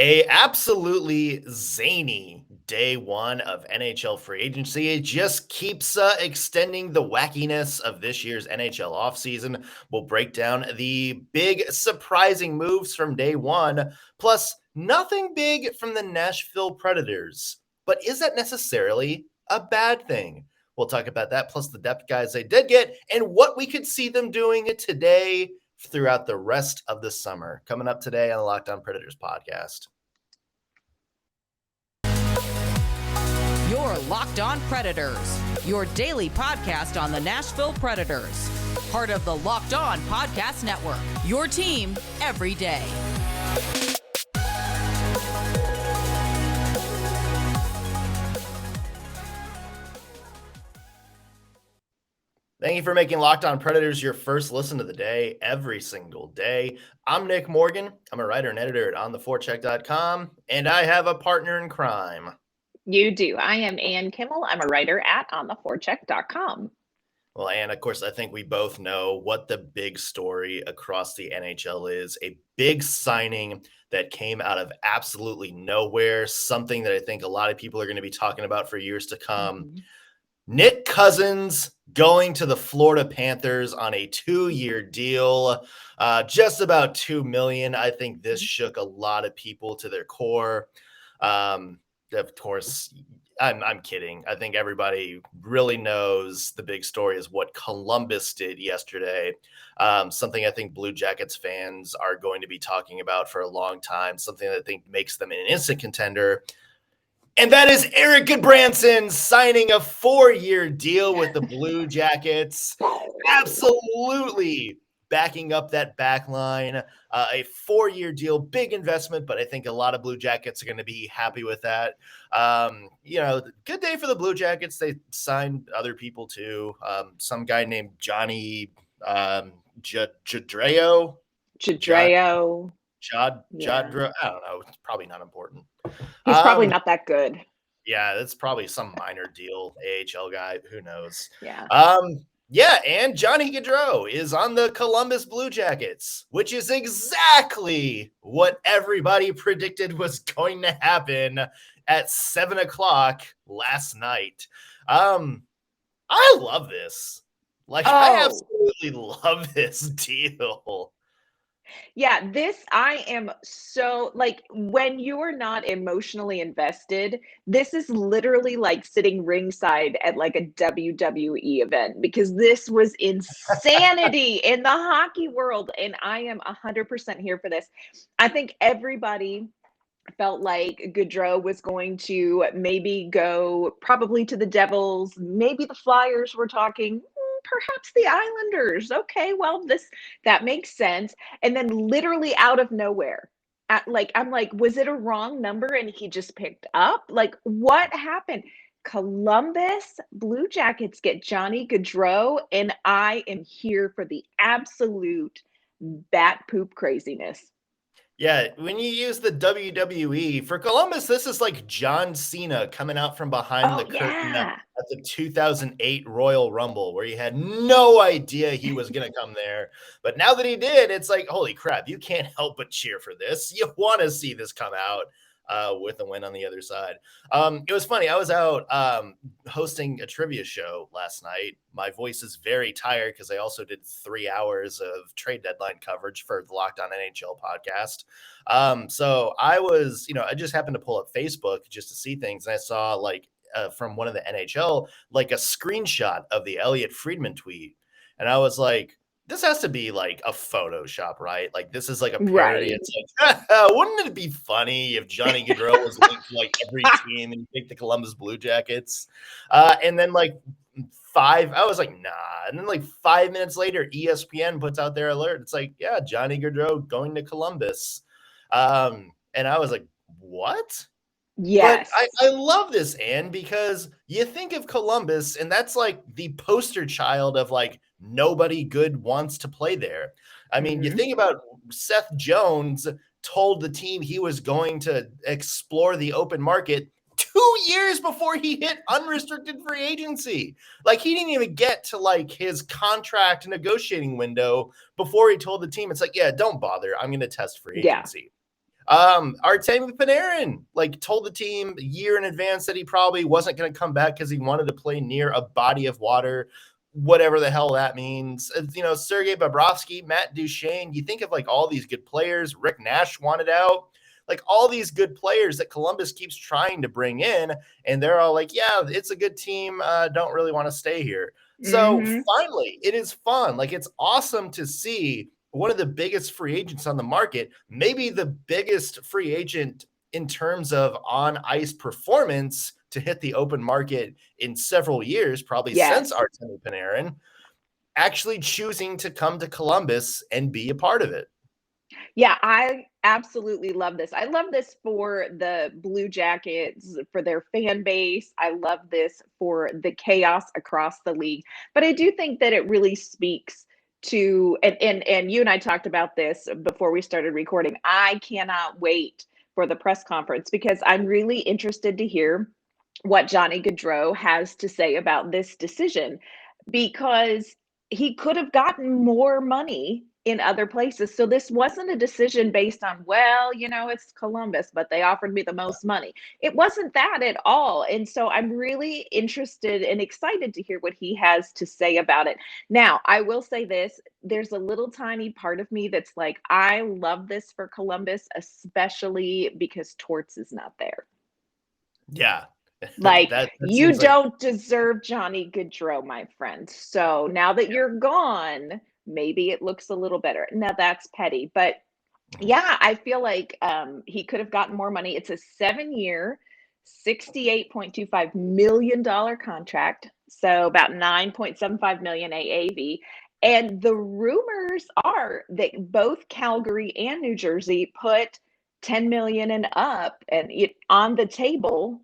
A absolutely zany day one of NHL free agency. It just keeps extending the wackiness of this year's NHL offseason. We'll break down the big surprising moves from day one, plus nothing big from the Nashville Predators. But is that necessarily a bad thing? We'll talk about that, plus the depth guys they did get, and what we could see them doing today throughout the rest of the summer. Coming up today on the Locked On Predators podcast. Your Locked On Predators, your daily podcast on the Nashville Predators. Part of the Locked On Podcast Network, your team every day. Thank you for making Locked On Predators your first listen of the day every single day. I'm Nick Morgan. I'm a writer and editor at ontheforecheck.com, and I have a partner in crime. You do. I am Ann Kimmel. I'm a writer at ontheforecheck.com. Well, Ann, of course, I think we both know what the big story across the NHL is. A big signing that came out of absolutely nowhere, something that I think a lot of people are going to be talking about for years to come. Mm-hmm. Nick Cousins going to the Florida Panthers on a 2-year deal, just about $2 million. I think this shook a lot of people to their core. Of course, I'm kidding. I think everybody really knows the big story is what Columbus did yesterday. Something I think Blue Jackets fans are going to be talking about for a long time. Something that I think makes them an instant contender. And that is Eric Goodbranson signing a 4-year deal with the Blue Jackets. Absolutely backing up that back line. A 4-year deal, big investment, but I think a lot of Blue Jackets are going to be happy with that. Good day for the Blue Jackets. They signed other people too. Some guy named Johnny Cadreau. Cadreau. Cadreau. I don't know. It's probably not important. He's probably not that good. Yeah, that's probably some minor deal. AHL guy. Who knows? Yeah. And Johnny Cadreau is on the Columbus Blue Jackets, which is exactly what everybody predicted was going to happen at 7:00 last night. I love this. I absolutely love this deal. Yeah, I am so, when you are not emotionally invested, this is literally like sitting ringside at a WWE event, because this was insanity in the hockey world, and I am 100% here for this. I think everybody felt like Cadreau was going to maybe go probably to the Devils, maybe the Flyers were talking, perhaps the Islanders. Okay, well, that makes sense. And then literally out of nowhere, I'm like, was it a wrong number and he just picked up? What happened? Columbus Blue Jackets get Johnny Cadreau, and I am here for the absolute bat poop craziness. Yeah, when you use the WWE for Columbus, this is like John Cena coming out from behind the curtain at the 2008 Royal Rumble, where you had no idea he was going to come there. But now that he did, it's like, holy crap, you can't help but cheer for this. You want to see this come out with a win on the other side. It was funny. I was out hosting a trivia show last night. My voice is very tired because I also did 3 hours of trade deadline coverage for the Locked On NHL podcast. So I was, I just happened to pull up Facebook just to see things. And I saw from one of the NHL, a screenshot of the Elliot Friedman tweet. And I was like, this has to be a Photoshop, right? This is a parody. Right. It's wouldn't it be funny if Johnny Cadreau was linked to every team and you picked the Columbus Blue Jackets? And then I was like, nah. And then 5 minutes later, ESPN puts out their alert. It's Johnny Cadreau going to Columbus. And I was like, what? Yes. But I love this, Ann, because you think of Columbus, and that's the poster child of nobody good wants to play there. I mean, you think about Seth Jones told the team he was going to explore the open market 2 years before he hit unrestricted free agency. He didn't even get to his contract negotiating window before he told the team, it's yeah, don't bother. I'm going to test free agency. Artemi Panarin told the team a year in advance that he probably wasn't going to come back because he wanted to play near a body of water, whatever the hell that means. Sergei Bobrovsky, Matt Duchene, you think of all these good players. Rick Nash wanted out. All these good players that Columbus keeps trying to bring in, and they're all yeah, it's a good team. Don't really want to stay here. So finally, it is fun. It's awesome to see one of the biggest free agents on the market, maybe the biggest free agent in terms of on-ice performance to hit the open market in several years, probably since Artemi Panarin, actually choosing to come to Columbus and be a part of it. Yeah, I absolutely love this. I love this for the Blue Jackets, for their fan base. I love this for the chaos across the league. But I do think that it really speaks to, and you and I talked about this before we started recording. I cannot wait for the press conference because I'm really interested to hear what Johnny Gaudreau has to say about this decision, because he could have gotten more money in other places. So this wasn't a decision based on, well, it's Columbus, but they offered me the most money. It wasn't that at all. And so I'm really interested and excited to hear what he has to say about it. Now, I will say this, there's a little tiny part of me that's I love this for Columbus, especially because Torts is not there. Yeah. That you don't deserve Johnny Gaudreau, my friend. So now that you're gone, maybe it looks a little better. Now that's petty, but yeah, I feel he could have gotten more money. It's a 7-year, $68.25 million contract. So about 9.75 million AAV. And the rumors are that both Calgary and New Jersey put 10 million and up and on the table.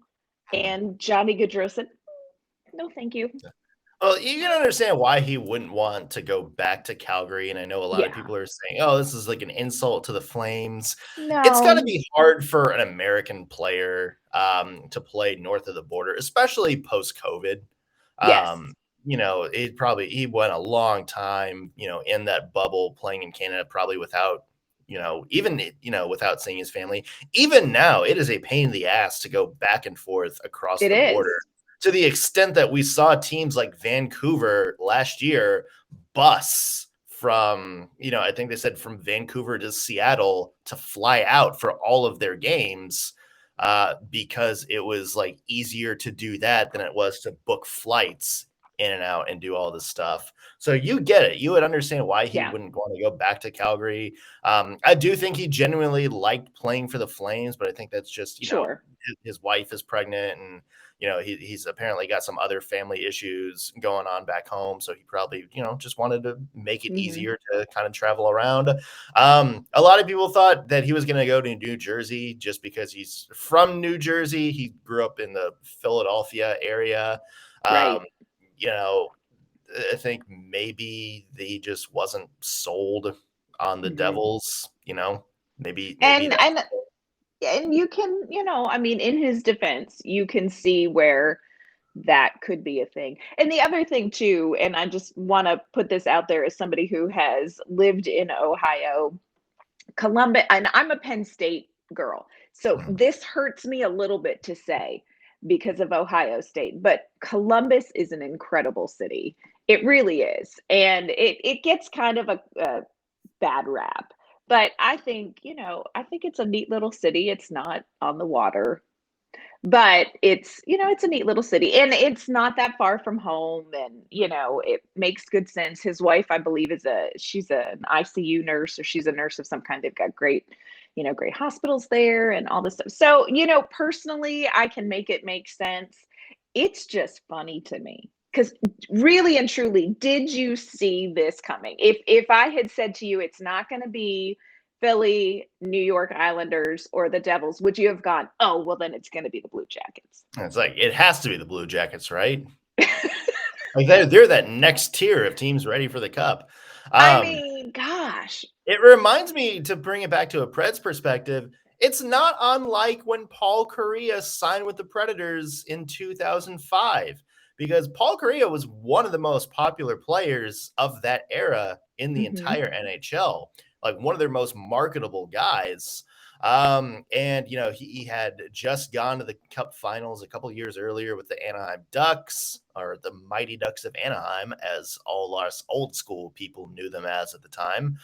And Johnny Gaudreau said, no, thank you. Well, you can understand why he wouldn't want to go back to Calgary. And I know a lot of people are saying, oh, this is an insult to the Flames. No. It's got to be hard for an American player to play north of the border, especially post-COVID. Yes. He went a long time, in that bubble playing in Canada, probably without without seeing his family. Even now, it is a pain in the ass to go back and forth across the border, to the extent that we saw teams like Vancouver last year bus from, I think they said from Vancouver to Seattle to fly out for all of their games because it was easier to do that than it was to book flights in and out and do all this stuff. So you get it. You would understand why he wouldn't want to go back to Calgary. I do think he genuinely liked playing for the Flames, but I think that's just, his wife is pregnant and, he's apparently got some other family issues going on back home. So he probably, just wanted to make it easier to kind of travel around. A lot of people thought that he was going to go to New Jersey just because he's from New Jersey. He grew up in the Philadelphia area. Right. I think maybe he just wasn't sold on the Devils, maybe. And you can, in his defense, you can see where that could be a thing. And the other thing too, and I just want to put this out there as somebody who has lived in Ohio, Columbus, and I'm a Penn State girl. So this hurts me a little bit to say because of Ohio State, but Columbus is an incredible city. It really is. And it gets kind of a bad rap. But I think, it's a neat little city. It's not on the water, but it's a neat little city and it's not that far from home. And, it makes good sense. His wife, I believe she's an ICU nurse, or she's a nurse of some kind. They've got great hospitals there and all this stuff. So, personally, I can make it make sense. It's just funny to me. Because really and truly, did you see this coming? If I had said to you, it's not going to be Philly, New York Islanders, or the Devils, would you have gone, oh, well, then it's going to be the Blue Jackets? It's it has to be the Blue Jackets, right? They're that next tier of teams ready for the Cup. I mean, gosh. It reminds me, to bring it back to a Preds perspective, it's not unlike when Paul Kariya signed with the Predators in 2005. Because Paul Kariya was one of the most popular players of that era in the entire NHL, one of their most marketable guys. And he had just gone to the Cup Finals a couple years earlier with the Anaheim Ducks, or the Mighty Ducks of Anaheim, as all us old school people knew them as at the time.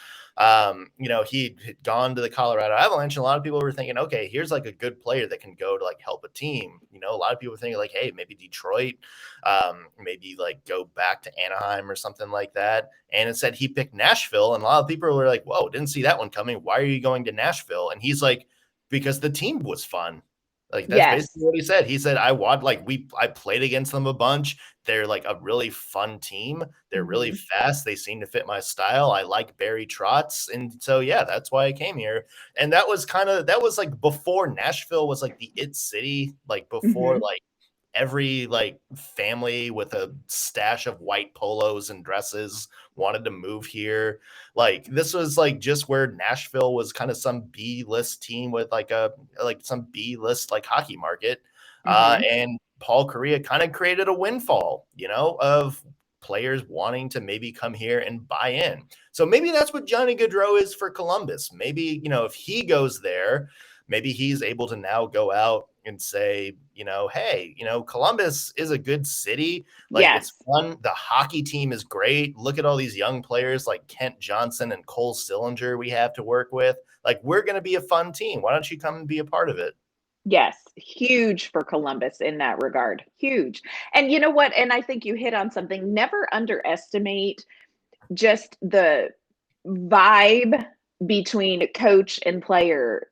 He had gone to the Colorado Avalanche, and a lot of people were thinking, okay, here's like a good player that can go to like help a team. A lot of people were thinking like, hey, maybe Detroit, maybe like go back to Anaheim or something like that. And instead he picked Nashville, and a lot of people were like, whoa, didn't see that one coming. Why are you going to Nashville? And he's like, because the team was fun. Like, that's Yes. basically what he said. He said, I played against them a bunch. They're like a really fun team. They're really fast. They seem to fit my style. I like Barry Trotz. And so, yeah, that's why I came here. And that was like before Nashville was like the it city, like before like every like family with a stash of white polos and dresses wanted to move here. Like, this was like just where Nashville was kind of some B-list team with some B-list like hockey market. And Paul Kariya kind of created a windfall, of players wanting to maybe come here and buy in. So maybe that's what Johnny Gaudreau is for Columbus. Maybe, if he goes there, maybe he's able to now go out and say, hey, Columbus is a good city. Like, Yes. it's fun. The hockey team is great. Look at all these young players like Kent Johnson and Cole Sillinger we have to work with. Like, we're going to be a fun team. Why don't you come and be a part of it? Yes, huge for Columbus in that regard. Huge. And you know what? And I think you hit on something. Never underestimate just the vibe between coach and player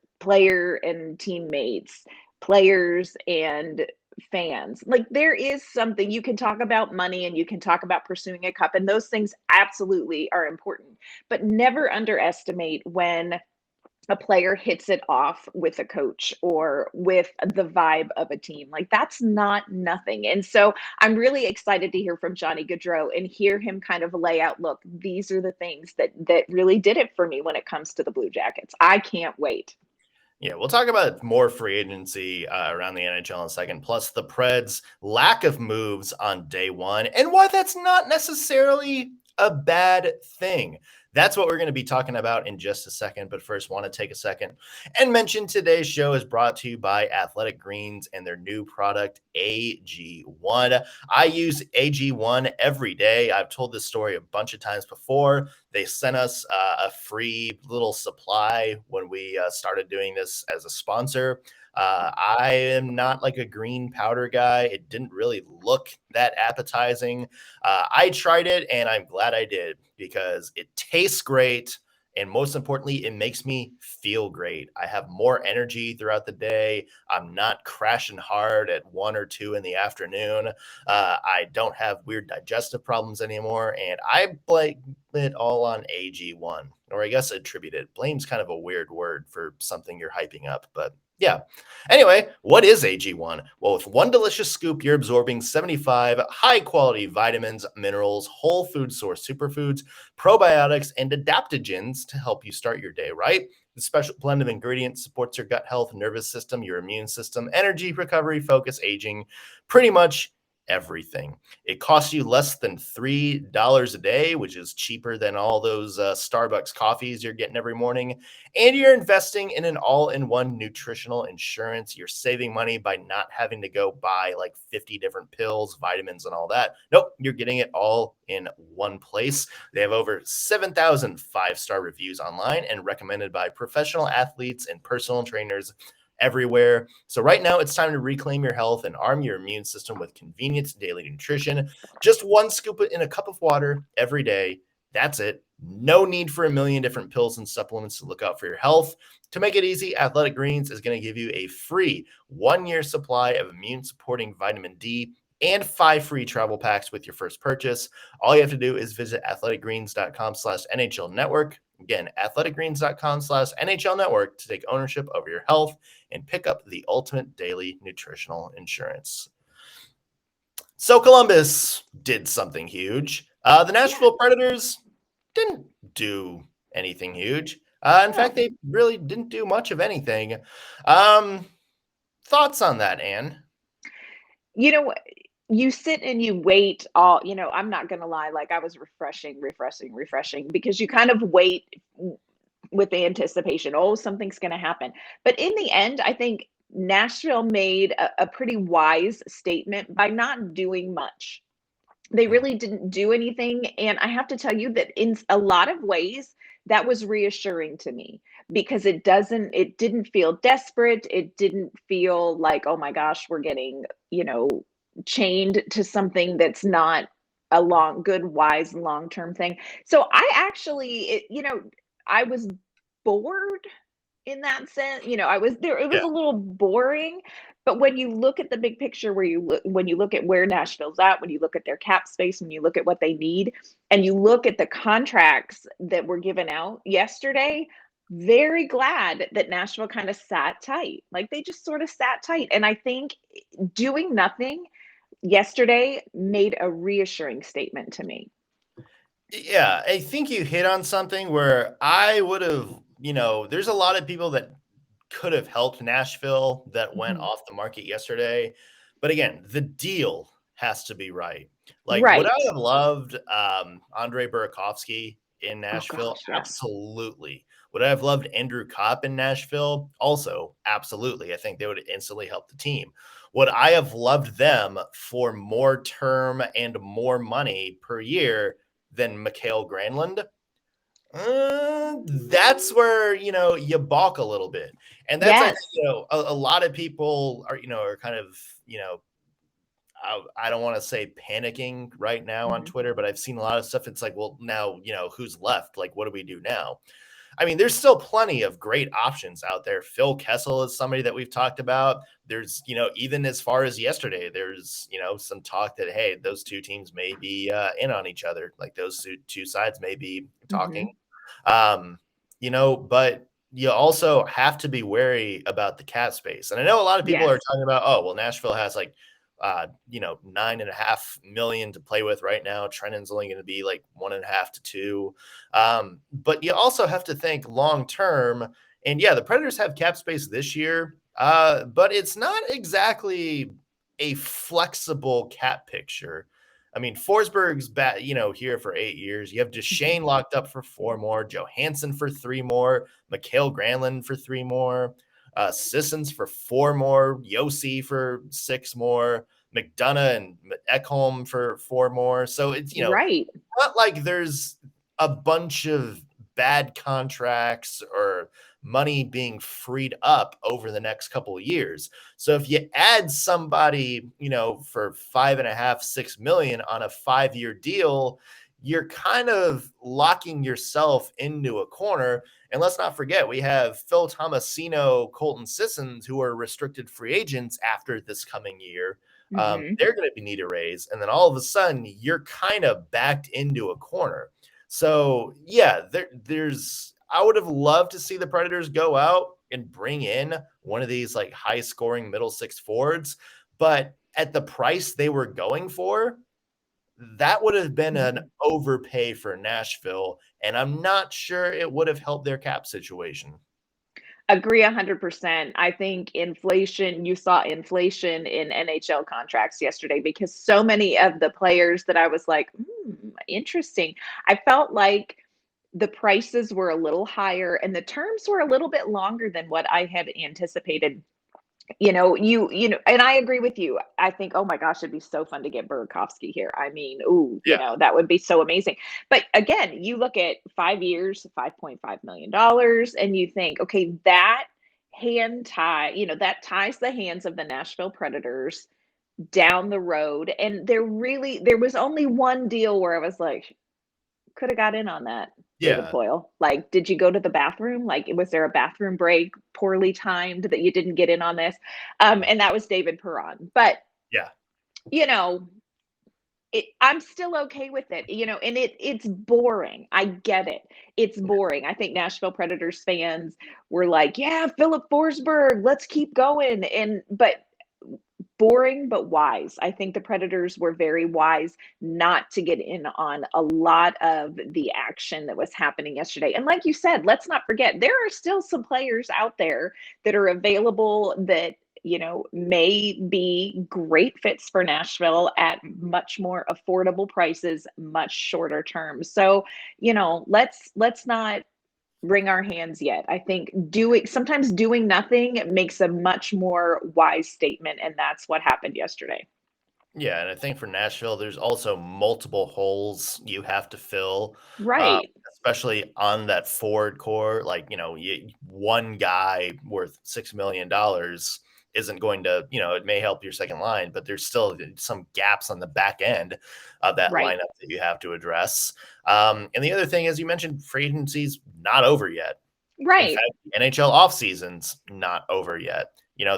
and teammates, players and fans. Like, there is something. You can talk about money and you can talk about pursuing a cup, and those things absolutely are important, but never underestimate when a player hits it off with a coach or with the vibe of a team. Like, that's not nothing. And so I'm really excited to hear from Johnny Gaudreau and hear him kind of lay out, look, these are the things that really did it for me when it comes to the Blue Jackets. I can't wait. Yeah, we'll talk about more free agency around the NHL in a second, plus the Preds' lack of moves on day one and why that's not necessarily a bad thing. That's what we're going to be talking about in just a second. But first, want to take a second and mention today's show is brought to you by Athletic Greens and their new product, AG1. I use AG1 every day. I've told this story a bunch of times before. They sent us a free little supply when we started doing this as a sponsor. I am not like a green powder guy. It didn't really look that appetizing. I tried it and I'm glad I did because it tastes great. And most importantly, it makes me feel great. I have more energy throughout the day. I'm not crashing hard at 1 or 2 in the afternoon. I don't have weird digestive problems anymore. And I blame it all on AG1, or I guess attribute it. Blame's kind of a weird word for something you're hyping up, but yeah. Anyway, what is AG1? Well, with one delicious scoop, you're absorbing 75 high-quality vitamins, minerals, whole food source superfoods, probiotics, and adaptogens to help you start your day right. The special blend of ingredients supports your gut health, nervous system, your immune system, energy, recovery, focus, aging, pretty much everything. It costs you less than $3 a day, which is cheaper than all those Starbucks coffees you're getting every morning. And you're investing in an all-in-one nutritional insurance. You're saving money by not having to go buy like 50 different pills, vitamins, and all that. Nope, you're getting it all in one place. They have over 7,000 five-star reviews online and recommended by professional athletes and personal trainers everywhere. So right now it's time to reclaim your health and arm your immune system with convenient daily nutrition. Just one scoop in a cup of water every day. That's it. No need for a million different pills and supplements to look out for your health. To make it easy, Athletic Greens is going to give you a free 1-year supply of immune supporting vitamin D and 5 free travel packs with your first purchase. All you have to do is visit athleticgreens.com/NHL network. Again, athleticgreens.com/NHL network to take ownership over your health and pick up the ultimate daily nutritional insurance. So Columbus did something huge. The Nashville Predators didn't do anything huge. In fact, they really didn't do much of anything. Thoughts on that, Anne? You know, you sit and you wait all, I'm not going to lie, like I was refreshing because you kind of wait with the anticipation. Oh, something's going to happen. But in the end, I think Nashville made a pretty wise statement by not doing much. They really didn't do anything. And I have to tell you that in a lot of ways, that was reassuring to me because it didn't feel desperate. It didn't feel like, oh my gosh, we're getting, chained to something that's not a good, wise, long-term thing. So I actually, I was bored in that sense. I was there, it was Yeah. a little boring, but when you look at the big picture, when you look at where Nashville's at, when you look at their cap space, when you look at what they need, and you look at the contracts that were given out yesterday, very glad that Nashville kind of sat tight. Like they just sort of sat tight. And I think doing nothing yesterday made a reassuring statement to me. Yeah, I think you hit on something where I would have, there's a lot of people that could have helped Nashville that went Mhm. off the market yesterday. But again, the deal has to be right. Like, would I Right. have loved Andre Burakovsky in Oh Nashville? gosh, yeah. Absolutely. Would I have loved Andrew Kopp in Nashville? Also, absolutely. I think they would instantly help the team. Would I have loved them for more term and more money per year than Mikhail Granlund? That's where, you balk a little bit. And that's, I think, Yes. a lot of people are kind of, I don't want to say panicking right now on Mhm. Twitter, but I've seen a lot of stuff. It's like, well, now, who's left? Like, what do we do now? I mean, there's still plenty of great options out there. Phil Kessel is somebody that we've talked about. There's, even as far as yesterday, there's, some talk that, hey, those two teams may be in on each other. Like those two sides may be talking. Mhm. But you also have to be wary about the cap space. And I know a lot of people are Yes. talking about, oh, well, Nashville has like, $9.5 million to play with right now. Trenton's only going to be like 1.5 to 2. But you also have to think long term. And yeah, the Predators have cap space this year, but it's not exactly a flexible cap picture. I mean, Forsberg's here for 8 years. You have Mhm. Duchesne locked up for 4 more, Johansson for 3 more, Mikhail Granlund for 3 more, Sissons for 4 more, Yossi for 6 more, McDonough and Ekholm for 4 more. So it's, Right. not like there's a bunch of bad contracts or money being freed up over the next couple of years. So if you add somebody, for 5.5, 6 million on a 5-year deal, you're kind of locking yourself into a corner. And let's not forget, we have Phil Tomasino, Colton Sissons, who are restricted free agents after this coming year. Mhm. They're going to need a raise. And then all of a sudden, you're kind of backed into a corner. So, yeah, I would have loved to see the Predators go out and bring in one of these like high scoring middle six forwards. But at the price they were going for, that would have been an Mhm. overpay for Nashville. And I'm not sure it would have helped their cap situation. Agree 100%. I think you saw inflation in NHL contracts yesterday because so many of the players that I was like, interesting. I felt like the prices were a little higher and the terms were a little bit longer than what I had anticipated. And I agree with you. I think, oh my gosh, it'd be so fun to get Burakovsky here. I mean, ooh, Yeah. that would be so amazing. But again, you look at 5 years, $5.5 million, and you think, okay, that that ties the hands of the Nashville Predators down the road. And there was only one deal where I was like, could have got in on that, David Yeah. Poile. Like, did you go to the bathroom? Like, was there a bathroom break poorly timed that you didn't get in on this? And that was David Perron. But, Yeah. you know, I'm still okay with it, and it's boring. I get it. It's boring. I think Nashville Predators fans were like, yeah, Philip Forsberg, let's keep going. But boring but wise. I think the Predators were very wise not to get in on a lot of the action that was happening yesterday. And like you said, let's not forget there are still some players out there that are available that may be great fits for Nashville at much more affordable prices, much shorter terms. So, let's not wring our hands yet. I think sometimes doing nothing makes a much more wise statement, and that's what happened yesterday. Yeah, and I think for Nashville, there's also multiple holes you have to fill, Right. especially on that forward core. Like, one guy worth $6 million isn't going to, it may help your second line, but there's still some gaps on the back end of that Right. lineup that you have to address. And the other thing is, you mentioned free agency's not over yet. In Right. fact, the NHL offseason's not over yet.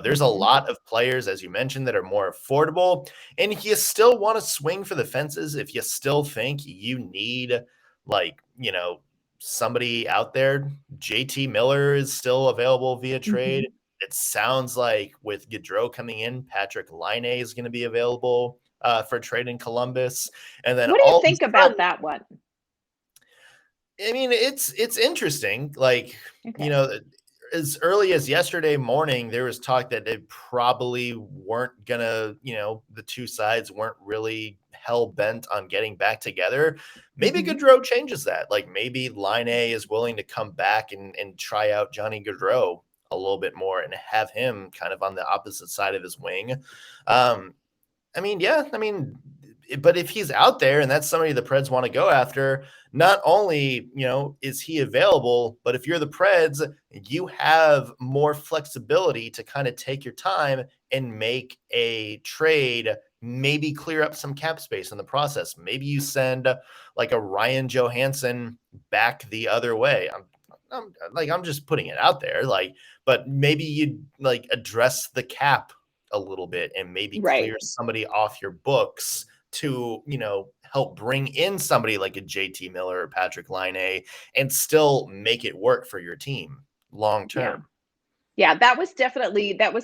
There's a lot of players, as you mentioned, that are more affordable. And if you still want to swing for the fences, if you still think you need, like, somebody out there, JT Miller is still available via trade. It sounds like with Cadreau coming in, Patrick Laine is going to be available for trade in Columbus. And then What do you all of a think about that one? I mean, it's interesting. Like, Okay. as early as yesterday morning, there was talk that they probably weren't gonna, the two sides weren't really hell bent on getting back together. Maybe Gaudreau changes that. Like, maybe Line A is willing to come back and try out Johnny Gaudreau a little bit more and have him kind of on the opposite side of his wing. But if he's out there and that's somebody the Preds want to go after, not only, is he available, but if you're the Preds, you have more flexibility to kind of take your time and make a trade, maybe clear up some cap space in the process. Maybe you send like a Ryan Johansson back the other way. I'm just putting it out there, but maybe you like address the cap a little bit and maybe clear somebody off your books to, help bring in somebody like a JT Miller or Patrick Laine and still make it work for your team long term. Yeah, that was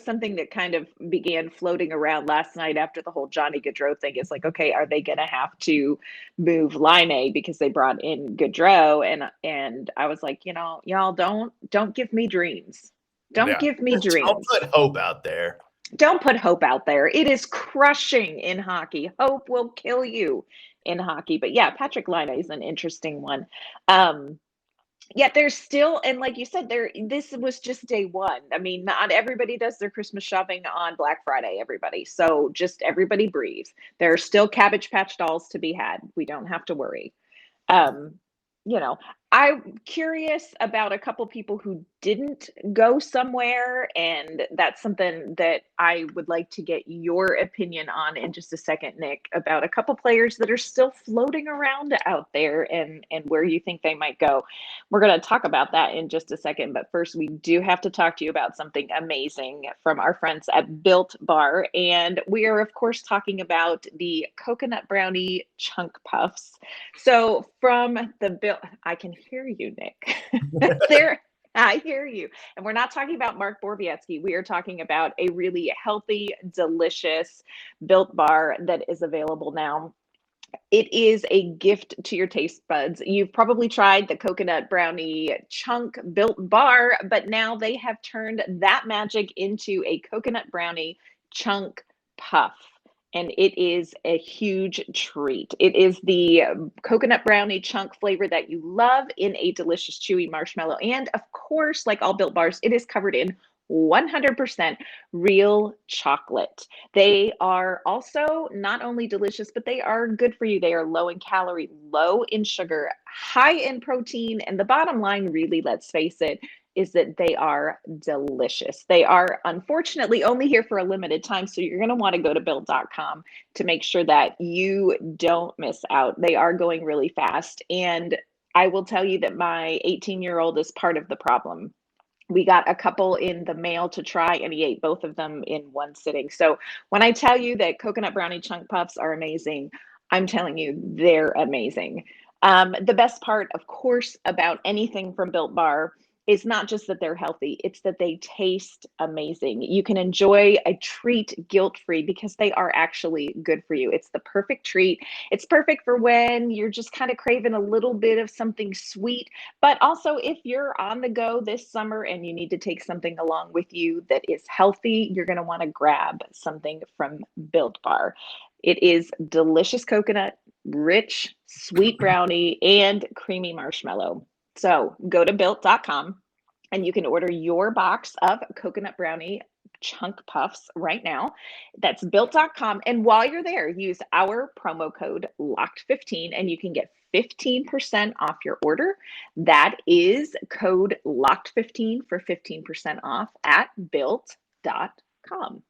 something that kind of began floating around last night after the whole Johnny Gaudreau thing. It's like, okay, are they going to have to move Laine because they brought in Gaudreau? And I was like, y'all don't give me dreams. Don't give me dreams. Don't put hope out there. Don't put hope out there. It is crushing in hockey. Hope will kill you in hockey. But yeah, Patrick Laine is an interesting one. Yeah, there's still, and like you said, this was just day one. I mean, not everybody does their Christmas shopping on Black Friday, everybody. So just everybody breathe. There are still Cabbage Patch dolls to be had. We don't have to worry. You know, I'm curious about a couple people who didn't go somewhere, and that's something that I would like to get your opinion on in just a second, Nick, about a couple players that are still floating around out there and where you think they might go. We're going to talk about that in just a second, but first we do have to talk to you about something amazing from our friends at Built Bar, and we are of course talking about the coconut brownie chunk puffs. So from the Built, I can hear you, Nick. I hear you. And we're not talking about Mark Borbietsky. We are talking about a really healthy, delicious Built Bar that is available now. It is a gift to your taste buds. You've probably tried the coconut brownie chunk Built Bar, but now they have turned that magic into a coconut brownie chunk puff. And it is a huge treat. It is the coconut brownie chunk flavor that you love in a delicious chewy marshmallow. And of course, like all Built Bars, it is covered in 100% real chocolate. They are also not only delicious, but they are good for you. They are low in calorie, low in sugar, high in protein. And the bottom line, really, let's face it, is that they are delicious. They are unfortunately only here for a limited time. So you're going to want to go to built.com to make sure that you don't miss out. They are going really fast. And I will tell you that my 18-year-old is part of the problem. We got a couple in the mail to try, and he ate both of them in one sitting. So when I tell you that coconut brownie chunk puffs are amazing, I'm telling you they're amazing. The best part, of course, about anything from Built Bar is not just that they're healthy, it's that they taste amazing. You can enjoy a treat guilt-free because they are actually good for you. It's the perfect treat. It's perfect for when you're just kind of craving a little bit of something sweet, but also if you're on the go this summer and you need to take something along with you that is healthy, you're going to want to grab something from Built Bar. It is delicious coconut, rich, sweet brownie, and creamy marshmallow. So go to built.com and you can order your box of coconut brownie chunk puffs right now. That's built.com. And while you're there, use our promo code LOCKED15 and you can get 15% off your order. That is code LOCKED15 for 15% off at built.com.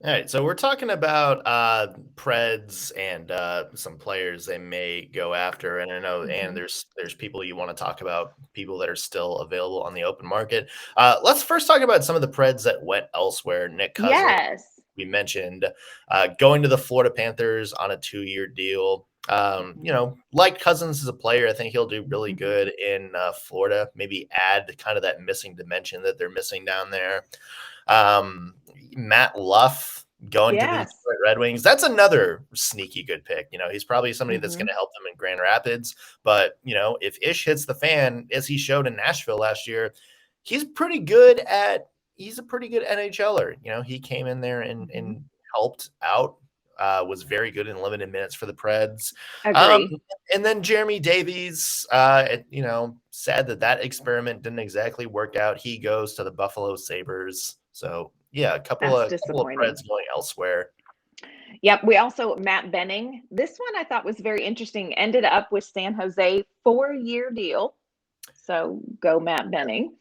All right, so we're talking about Preds and some players they may go after, and I know, and there's people you want to talk about, people that are still available on the open market. Let's first talk about some of the Preds that went elsewhere. Nick Cousins, Yes. we mentioned, going to the Florida Panthers on a 2-year deal. You know, like Cousins as a player, I think he'll do really good in Florida. Maybe add kind of that missing dimension that they're missing down there. Matt Luff going to the Detroit Red Wings. That's another sneaky good pick. You know, he's probably somebody that's going to help them in Grand Rapids. But, you know, if ish hits the fan, as he showed in Nashville last year, he's a pretty good NHLer. You know, he came in there and helped out. Was very good in limited minutes for the Preds. Agree. And then Jeremy Davies, you know, sad that experiment didn't exactly work out. He goes to the Buffalo Sabres. So, yeah, a couple of Preds going elsewhere. Yep. We also, Matt Benning. This one I thought was very interesting. Ended up with San Jose, 4-year deal. So go Matt Benning.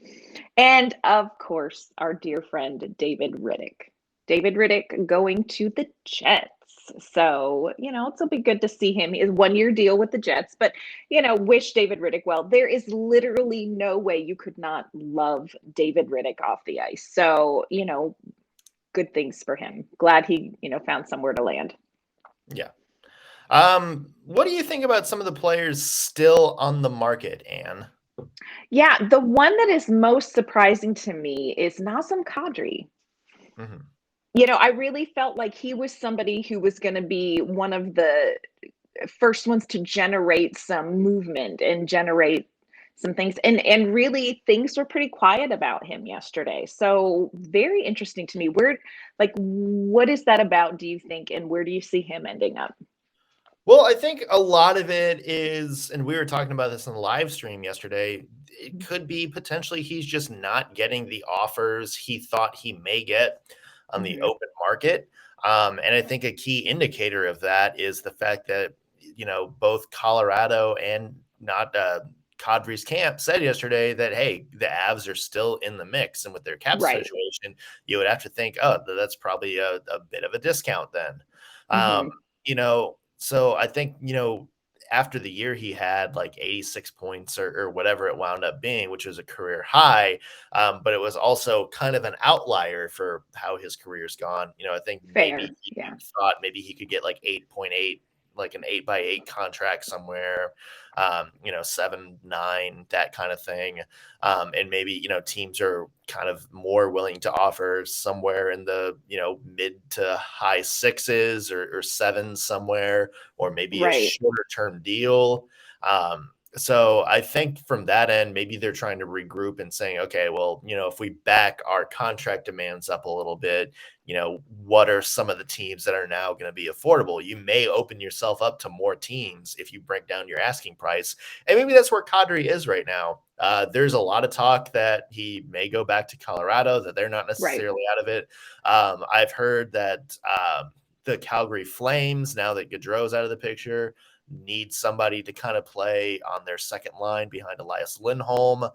And of course, our dear friend, David Riddick. David Riddick going to the Jets. So, you know, it'll be good to see him. He has 1-year deal with the Jets, but, you know, wish David Riddick well. There is literally no way you could not love David Riddick off the ice. So, you know, good things for him. Glad he, you know, found somewhere to land. Yeah. What do you think about some of the players still on the market, Anne? Yeah, the one that is most surprising to me is Nasam Cadre. You know, I really felt like he was somebody who was going to be one of the first ones to generate some movement and generate some things. And really things were pretty quiet about him yesterday. So very interesting to me. What is that about, do you think? And where do you see him ending up? Well, I think a lot of it is, and we were talking about this in the live stream yesterday, it could be potentially he's just not getting the offers he thought he may get on the open market. And I think a key indicator of that is the fact that, you know, both Colorado and not Cadre's camp said yesterday that, hey, the Avs are still in the mix. And with their cap situation, you would have to think, oh, that's probably a bit of a discount then. You know, so I think, you know, after the year he had like 86 points or whatever it wound up being, which was a career high, but it was also kind of an outlier for how his career's gone. You know, I think maybe he thought maybe he could get like 8.8, like an 8x8 contract somewhere, you know, 7-9, that kind of thing. And maybe, you know, teams are kind of more willing to offer somewhere in the, you know, mid to high 6s or 7s somewhere, or maybe a shorter term deal. So I think from that end, maybe they're trying to regroup and saying, okay, well, you know, if we back our contract demands up a little bit, you know, what are some of the teams that are now going to be affordable? You may open yourself up to more teams if you break down your asking price. And maybe that's where Cadre is right now. There's a lot of talk that he may go back to Colorado, that they're not necessarily out of it. I've heard that the Calgary Flames, now that Cadreau's out of the picture, need somebody to kind of play on their second line behind Elias Lindholm.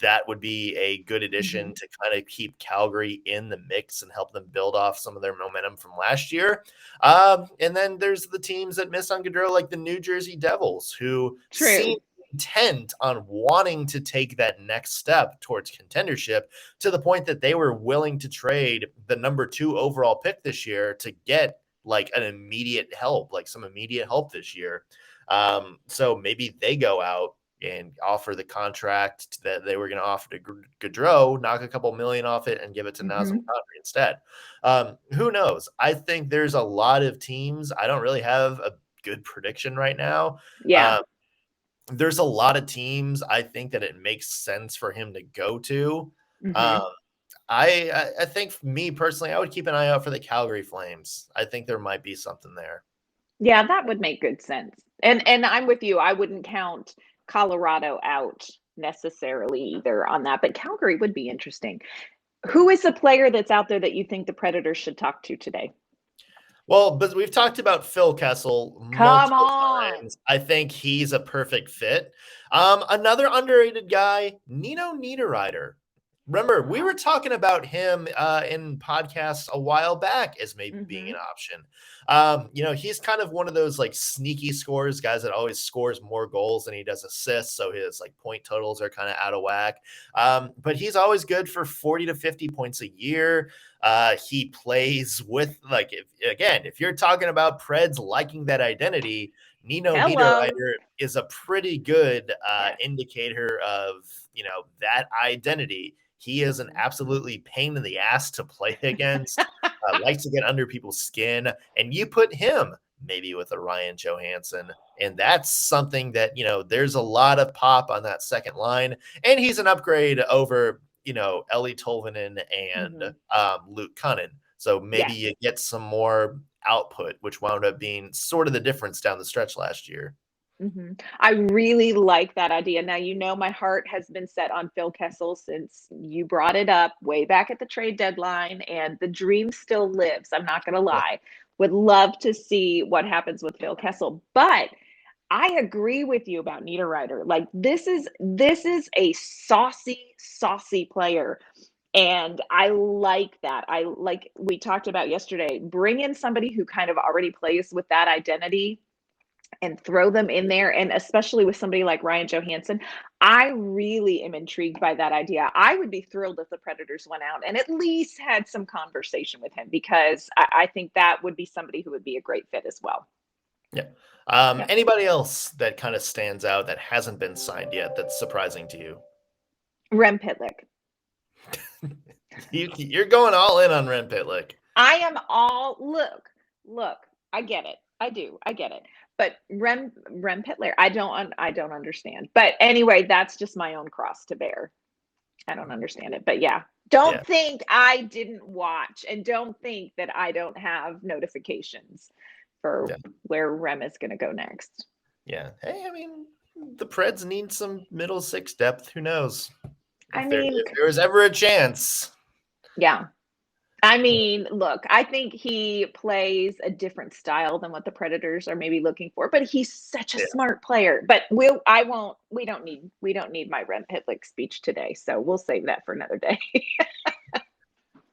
That would be a good addition to kind of keep Calgary in the mix and help them build off some of their momentum from last year. And then there's the teams that missed on Cadreau, like the New Jersey Devils, who seem intent on wanting to take that next step towards contendership, to the point that they were willing to trade the number 2 overall pick this year to get like an immediate help, like some immediate help this year. So maybe they go out and offer the contract that they were going to offer to Cadreau, knock a couple million off it and give it to Nasam Cadre instead. Who knows? I think there's a lot of teams. I don't really have a good prediction right now. There's a lot of teams I think that it makes sense for him to go to. I think, me personally, I would keep an eye out for the Calgary Flames. I think there might be something there. Yeah, that would make good sense. And I'm with you. I wouldn't count Colorado out necessarily either on that, but Calgary would be interesting. Who is a player that's out there that you think the Predators should talk to today? Well, but we've talked about Phil Kessel Come multiple on. times. I think he's a perfect fit. Another underrated guy, Nino Niederreiter. Remember, we were talking about him in podcasts a while back as maybe being an option. He's kind of one of those like sneaky scorers, guys that always scores more goals than he does assists. So his like point totals are kind of out of whack. But he's always good for 40 to 50 points a year. He plays with if you're talking about Preds liking that identity, Nino Niederreiter is a pretty good indicator of, that identity. He is an absolutely pain in the ass to play against, likes to get under people's skin, and you put him maybe with a Ryan Johansson, and that's something that, there's a lot of pop on that second line, and he's an upgrade over, Ellie Tolvanen and Luke Cunnin. So maybe you get some more output, which wound up being sort of the difference down the stretch last year. I really like that idea. Now, my heart has been set on Phil Kessel since you brought it up way back at the trade deadline, and the dream still lives. I'm not going to lie. Would love to see what happens with Phil Kessel, but I agree with you about Niederreiter. Like this is a saucy player. And I like that. We talked about yesterday, bring in somebody who kind of already plays with that identity and throw them in there. And especially with somebody like Ryan Johansson, I really am intrigued by that idea. I would be thrilled if the Predators went out and at least had some conversation with him, because I think that would be somebody who would be a great fit as well. Yeah. Anybody else that kind of stands out that hasn't been signed yet that's surprising to you? Rem Pitlick. You're going all in on Rem Pitlick. I am all look. I get it. I do. I get it. But Rem Pitlick, I don't understand. But anyway, that's just my own cross to bear. I don't understand it. But don't think I didn't watch, and don't think that I don't have notifications for where Rem is going to go next. Yeah. Hey, I mean, the Preds need some middle six depth. Who knows? If there was ever a chance. Yeah. I mean, look, I think he plays a different style than what the Predators are maybe looking for, but he's such a smart player. But we don't need my Rem Pitlick speech today, so we'll save that for another day. All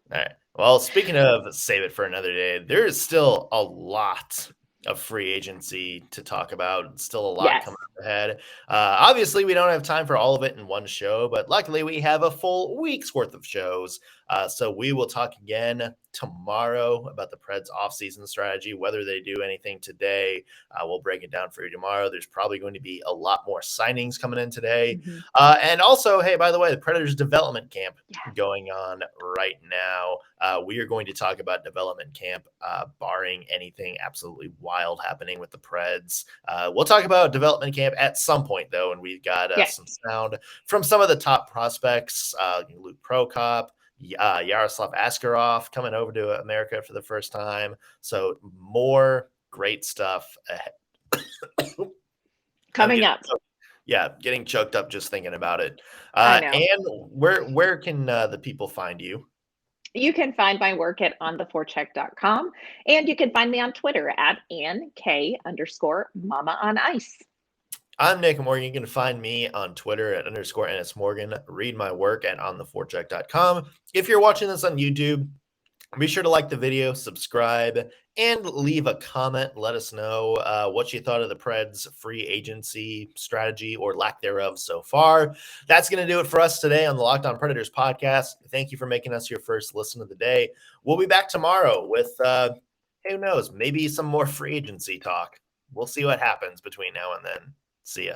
right. Well, speaking of save it for another day, there is still a lot of free agency to talk about. Still a lot coming up ahead. Obviously, we don't have time for all of it in one show, but luckily we have a full week's worth of shows. So we will talk again tomorrow about the Preds offseason strategy, whether they do anything today. We'll break it down for you tomorrow. There's probably going to be a lot more signings coming in today. And also, hey, by the way, the Predators development camp going on right now. We are going to talk about development camp, barring anything absolutely wild happening with the Preds. We'll talk about development camp at some point, though, and we've got some sound from some of the top prospects, Luke Prokop, Yaroslav Askarov coming over to America for the first time. So more great stuff ahead. Coming up. Getting choked up just thinking about it. And where can the people find you? You can find my work at ontheforecheck.com, and you can find me on Twitter at @AnnK_Mama on Ice. I'm Nick Morgan. You can find me on Twitter at _NSMorgan. Read my work at ontheforecheck.com. If you're watching this on YouTube, be sure to like the video, subscribe, and leave a comment. Let us know what you thought of the Preds free agency strategy or lack thereof so far. That's going to do it for us today on the Locked On Predators podcast. Thank you for making us your first listen of the day. We'll be back tomorrow with, who knows, maybe some more free agency talk. We'll see what happens between now and then. See ya.